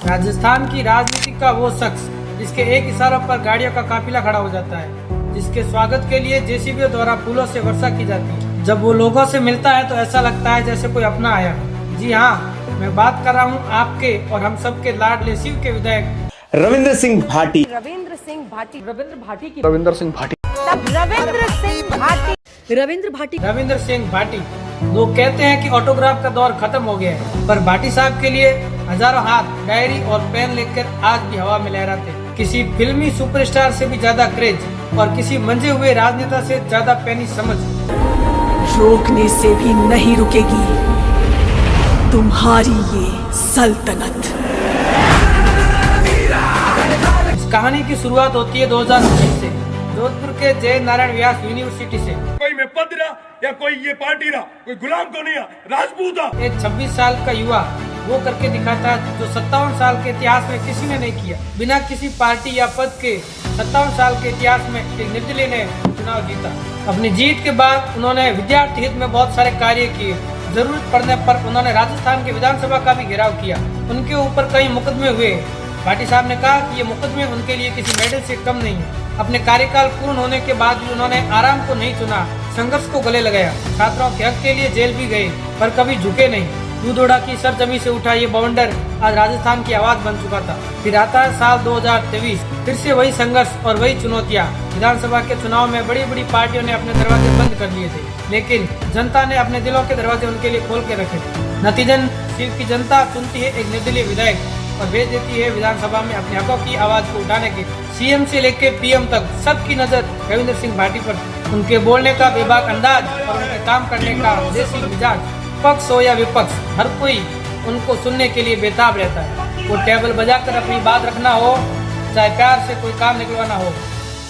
राजस्थान की राजनीति का वो शख्स जिसके एक इशारों पर गाड़ियों का काफिला खड़ा हो जाता है, जिसके स्वागत के लिए जेसीबी द्वारा फूलों से वर्षा की जाती है। जब वो लोगों से मिलता है तो ऐसा लगता है जैसे कोई अपना आया है। जी हाँ, मैं बात कर रहा हूँ आपके और हम सबके लाडले शिव के विधायक रविंद्र सिंह भाटी। रविंद्र सिंह भाटी रविंद्र भाटी की रविंद्र सिंह भाटी। रविंद्र सिंह भाटी रविंद्र भाटी रविंद्र सिंह भाटी। लोग कहते हैं कि ऑटोग्राफ का दौर खत्म हो गया है, पर भाटी साहब के लिए हजारों हाथ डायरी और पेन लेकर आज भी हवा में लहराते। किसी फिल्मी सुपरस्टार से भी ज्यादा क्रेज और किसी मंजे हुए राजनेता से ज्यादा पैनी समझ। रोकने से भी नहीं रुकेगी तुम्हारी ये सल्तनत। इस कहानी की शुरुआत होती है 2019 से, जोधपुर के जय नारायण व्यास यूनिवर्सिटी से। कोई में पद रहा या कोई ये पार्टी रहा, कोई गुलाम तो नहीं है, राजपूत है। एक 26 साल का युवा वो करके दिखाता है जो 57 साल के इतिहास में किसी ने नहीं किया। बिना किसी पार्टी या पद के 57 साल के इतिहास में एक निर्दलीय ने चुनाव जीता। अपनी जीत के बाद उन्होंने विद्यार्थी हित में बहुत सारे कार्य किए। जरूरत पड़ने पर उन्होंने राजस्थान की विधानसभा का भी घेराव किया। उनके ऊपर कई मुकदमे हुए। भाटी साहब ने कहा कि ये मुकदमे उनके लिए किसी मेडल से कम नहीं है। अपने कार्यकाल पूर्ण होने के बाद भी उन्होंने आराम को नहीं चुना, संघर्ष को गले लगाया। छात्रों के हक के लिए जेल भी गए, पर कभी झुके नहीं। दूधोड़ा की सरजमी से उठा ये बवंडर आज राजस्थान की आवाज बन चुका था। फिर आता है साल 2023, फिर से वही संघर्ष और वही चुनौतियाँ। विधानसभा के चुनाव में बड़ी बड़ी पार्टियों ने अपने दरवाजे बंद कर लिए थे, लेकिन जनता ने अपने दिलों के दरवाजे उनके लिए खोल के रखे। नतीजन शिव की जनता चुनती है एक निर्दलीय विधायक और भेज देती है विधानसभा में अपने हकों की आवाज को उठाने के। सीएम से लेकर पीएम तक सबकी नजर रविंद्र सिंह भाटी पर। उनके बोलने का बेबाक अंदाज और उनके काम करने का देसी मिजाज, पक्ष हो या विपक्ष, हर कोई उनको सुनने के लिए बेताब रहता है। वो टेबल बजाकर अपनी बात रखना हो, चाहे प्यार से कोई काम निकलवाना हो,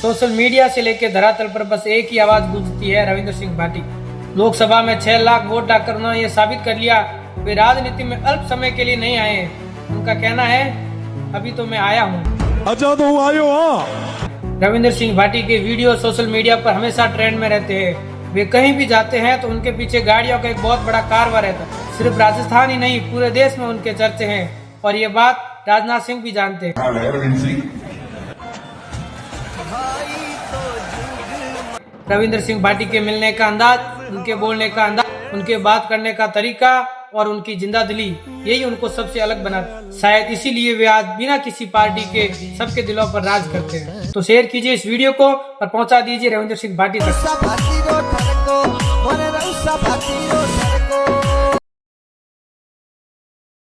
सोशल मीडिया से लेकर धरातल पर बस एक ही आवाज गूंजती है, रविंद्र सिंह भाटी। लोकसभा में 6 लाख वोट डालकर उन्होंने ये साबित कर लिया वे राजनीति में अल्प समय के लिए नहीं आए हैं। उनका कहना है, अभी तो मैं आया हूँ। रविंद्र सिंह भाटी के वीडियो सोशल मीडिया पर हमेशा ट्रेंड में रहते हैं। वे कहीं भी जाते हैं तो उनके पीछे गाड़ियों का एक बहुत बड़ा कारवां रहता है। सिर्फ राजस्थान ही नहीं, पूरे देश में उनके चर्चे हैं और ये बात राजनाथ सिंह भी जानते हैं। रविंद्र सिंह भाटी के मिलने का अंदाज, उनके बोलने का अंदाज, उनके बात करने का तरीका और उनकी जिंदादिली, यही उनको सबसे अलग बनाता। शायद इसीलिए वे आज बिना किसी पार्टी के सबके दिलों पर राज करते हैं। तो शेयर कीजिए इस वीडियो को और पहुंचा दीजिए रविंद्र सिंह भाटी तक।